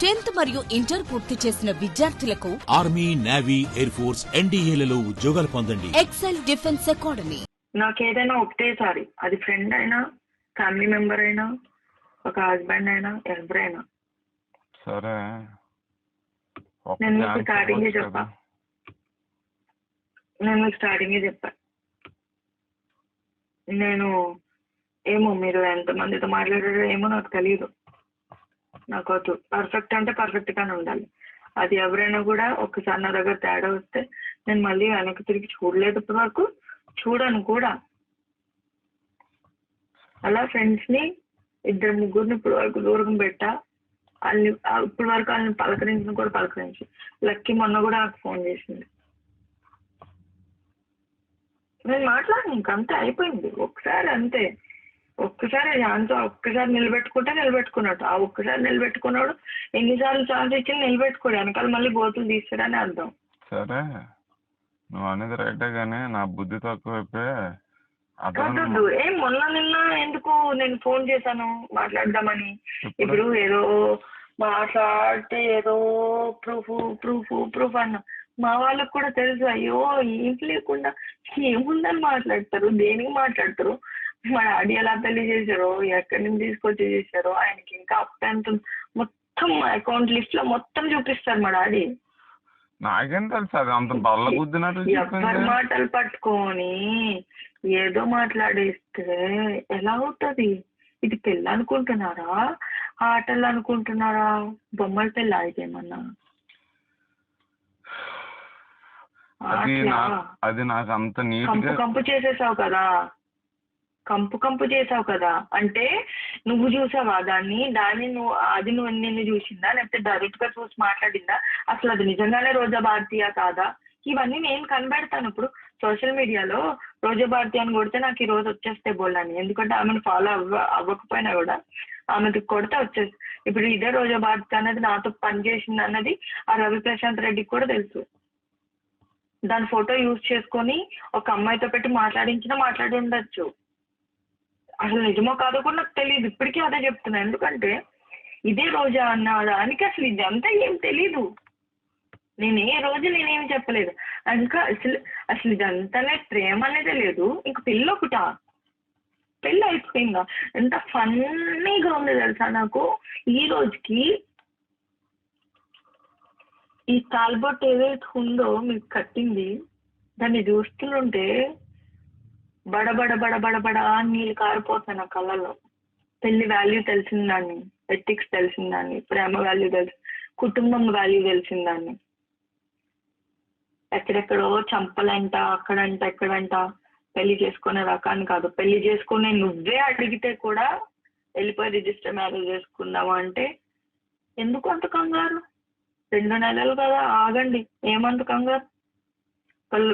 10th మరియు inter పూర్తి చేసిన విద్యార్థులకు ఆర్మీ, నేవీ, ఎయిర్ ఫోర్స్, ఎన్డీఏలలో ఉద్యోగాలు పొందండి. Excel Defence Academy. నాకేదైనా ఒకటేసారి, అది ఫ్రెండ్ అయినా, ఫ్యామిలీ మెంబర్ అయినా, ఒక హస్బెండ్ అయినా, ఎవరైనా సరే. నేను మీకు స్టార్టింగే చెప్పా నేను ఏమో మీరు ఎంతమందితో మాట్లాడారో ఏమో నాకు తెలియదు. నాకు వద్దు. పర్ఫెక్ట్ అంటే పర్ఫెక్ట్ గానే ఉండాలి. అది ఎవరైనా కూడా ఒక్కసారి నా దగ్గర తేడా వస్తే నేను మళ్ళీ వెనక్కి తిరిగి చూడలేదు, ఇప్పటి వరకు చూడను కూడా. అలా ఫ్రెండ్స్ ని ఇద్దరు ముగ్గురిని ఇప్పుడు వరకు దూరం పెట్టా. వాళ్ళని ఇప్పటి వరకు వాళ్ళని పలకరించిన కూడా పలకరించి. లక్కీ మొన్న కూడా నాకు ఫోన్ చేసింది. నేను మాట్లాడిన ఇంకంతే, అయిపోయింది. ఒకసారి అంతే, ఒక్కసారి దాంతో ఒక్కసారి నిలబెట్టుకున్నట్టు. ఆ ఒక్కసారి నిలబెట్టుకున్నాడు. ఎన్నిసార్లు ఛాన్స్ ఇచ్చి నిలబెట్టుకోడు, వెనకాల మళ్ళీ బోతులు తీస్తాడని అర్థం. సరే, నువ్వు అనేది రైటే కానీ నా బుద్ధి తక్కువైపోయి వద్దు. ఏం మొన్న నిన్న ఎందుకు నేను ఫోన్ చేశాను మాట్లాడదామని. ఇప్పుడు ఏదో మాట్లాడితే ఏదో ప్రూఫ్ అన్నా. మా వాళ్ళకు కూడా తెలుసు, అయ్యో ఏం లేకుండా ఏముందని మాట్లాడతారు, దేనికి మాట్లాడతారు. మా డాడీ ఎలా పెళ్లి చేశారో, ఎక్కడి నుంచి తీసుకొచ్చి చేశారో, ఆయనకి ఇంకా అప్ ఎంత మొత్తం అకౌంట్ లిస్ట్ లో మొత్తం చూపిస్తారు మా డాడీ. నాకేం తెలుసు అది అంత బల్ల బుద్ధినట్లు. ఎవరి మాటలు పట్టుకొని ఏదో మాట్లాడేస్తే ఎలా అవుతుంది? ఇది పెళ్ళి అనుకుంటున్నారా, ఆటలు అనుకుంటున్నారా, బొమ్మల పెళ్ళి అయితేమన్నా? అది నాకు అంత కంపు చేసేసావు కదా. అంటే నువ్వు చూసావా దాన్ని నువ్వు అది నిన్ను చూసిందా, లేకపోతే డైరెక్ట్ గా చూసి మాట్లాడిందా, అసలు అది నిజంగానే రోజా భారతీయ కాదా? ఇవన్నీ నేను కనబెడతాను. ఇప్పుడు సోషల్ మీడియాలో రోజా భారతి అని కొడితే నాకు ఈ రోజు వచ్చేస్తే బోల్లని. ఎందుకంటే ఆమెను ఫాలో అవ్వకపోయినా కూడా ఆమెకి కొడితే వచ్చేసి. ఇప్పుడు ఇదే రోజా భారతి అన్నది నాతో పనిచేసింది అన్నది ఆ రవి ప్రశాంత్ రెడ్డికి కూడా తెలుసు. దాని ఫోటో యూజ్ చేసుకొని ఒక అమ్మాయితో పెట్టి మాట్లాడి ఉండొచ్చు. అసలు నిజమో కాదో కూడా నాకు తెలియదు. ఇప్పటికీ అదే చెప్తున్నా. ఎందుకంటే ఇదే రోజా అన్న దానికి అసలు ఇదంతా ఏం తెలీదు. నేనేం చెప్పలేదు. ఇంకా అసలు ఇదంతానే ప్రేమ అనేదే లేదు. ఇంక పెళ్ళి అయిపోయిందా? ఎంత ఫన్నీగా ఉంది తెలుసా నాకు ఈ రోజుకి. ఈ తాల్బొట్ ఏదైతే ఉందో మీకు కట్టింది, దాన్ని చూస్తుంటే బడబడ నీళ్ళు కారిపోతాయి నా కళ్ళలో. పెళ్లి వాల్యూ తెలిసిందాన్ని, ఎథిక్స్ తెలిసిందాన్ని, ప్రేమ వాల్యూ కుటుంబం వాల్యూ తెలిసిందాన్ని. ఎక్కడెక్కడో చంపలంట, ఎక్కడంట పెళ్లి చేసుకునే రకాన్ని కాదు. పెళ్లి చేసుకునే నువ్వే అడిగితే కూడా వెళ్ళిపోయి రిజిస్టర్ మ్యారేజ్ చేసుకుందామా అంటే ఎందుకు అంత కంగారు? 2 నెలలు కదా, ఆగండి. ఏమంత కంగారు?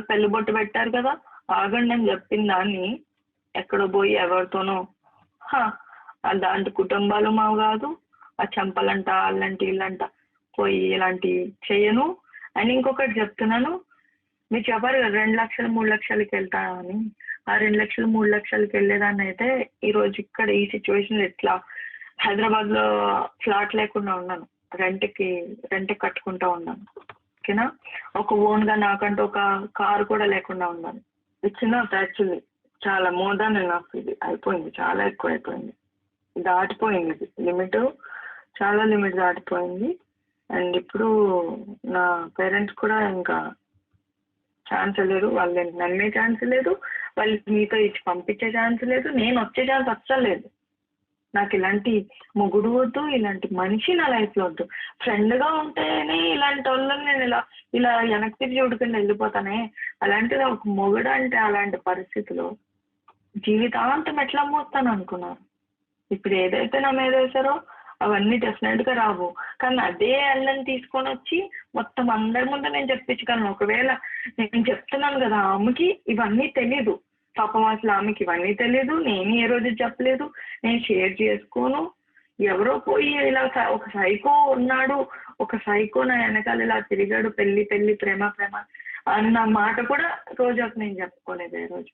పెళ్లి బొట్టు పెట్టారు కదా, ఆగండి అని చెప్పిన దాన్ని ఎక్కడో పోయి ఎవరితోనో అలాంటి కుటుంబాలు మావు కాదు. ఆ చంపలంట, వాళ్ళంటి వీళ్ళంట పోయి ఇలాంటి చేయను అని. ఇంకొకటి చెప్తున్నాను, మీరు చెప్పారు కదా 2 లక్షలు 3 లక్షలకి వెళ్తా అని. ఆ 2 లక్షలు 3 లక్షలకి వెళ్ళేదాన్ని అయితే ఈరోజు ఇక్కడ ఈ సిచ్యువేషన్ ఎట్లా హైదరాబాద్ లో ఫ్లాట్ లేకుండా ఉన్నాను, రెంట్ కట్టుకుంటా ఉన్నాను. ఓకేనా? ఒక ఓన్ గా నాకంటూ ఒక కారు కూడా లేకుండా ఉన్నాను. ఇచ్చిన యాక్చువల్లీ చాలా మోర్ దాన్ ఎనఫ్. ఇది అయిపోయింది, చాలా ఎక్కువ అయిపోయింది, దాటిపోయింది. ఇది లిమిట్, చాలా లిమిట్ దాటిపోయింది. అండ్ ఇప్పుడు నా పేరెంట్స్ కూడా ఇంకా ఛాన్స్ లేదు, వాళ్ళు నమ్మే ఛాన్స్ లేదు, వాళ్ళు మీతో ఇచ్చి పంపించే ఛాన్స్ లేదు, నేను వచ్చే ఛాన్స్ అస్సలు లేదు. నాకు ఇలాంటి మొగుడు వద్దు, ఇలాంటి మనిషి నా లైఫ్ లో వద్దు. ఫ్రెండ్ గా ఉంటేనే ఇలాంటి వాళ్ళని నేను ఇలా వెనక్కి తిరిగి చూడకుండా వెళ్ళిపోతానే. అలాంటిది ఒక మొగుడు అంటే అలాంటి పరిస్థితిలో జీవితాంతం ఎట్లా మోస్తాను అనుకున్నారు. ఇప్పుడు ఏదైతే నా మీద వేసారో అవన్నీ డెఫినెట్ గా రావు. కానీ అదే అల్లని తీసుకొని వచ్చి మొత్తం అందరి ముందు నేను చెప్పించగలను. ఒకవేళ నేను చెప్తున్నాను కదా, ఆమెకి ఇవన్నీ తెలీదు. పాపం అసలు ఆమెకి ఇవన్నీ తెలియదు. నేను ఏ రోజు చెప్పలేదు, నేను షేర్ చేసుకోను. ఎవరో పోయి ఇలా ఒక సైకో ఉన్నాడు, ఒక సైకో నా వెనకాల ఇలా తిరిగాడు, పెళ్లి ప్రేమ అన్న మాట కూడా రోజాకు నేను చెప్పుకోలేదు ఏ రోజు.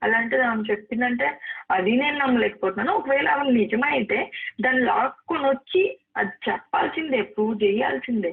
అలాంటిది ఆమె చెప్పిందంటే అది నేను నమ్మలేకపోతున్నాను. ఒకవేళ ఆమె నిజమైతే దాన్ని లాక్కొని వచ్చి అది చెప్పాల్సిందే, ప్రూవ్ చేయాల్సిందే.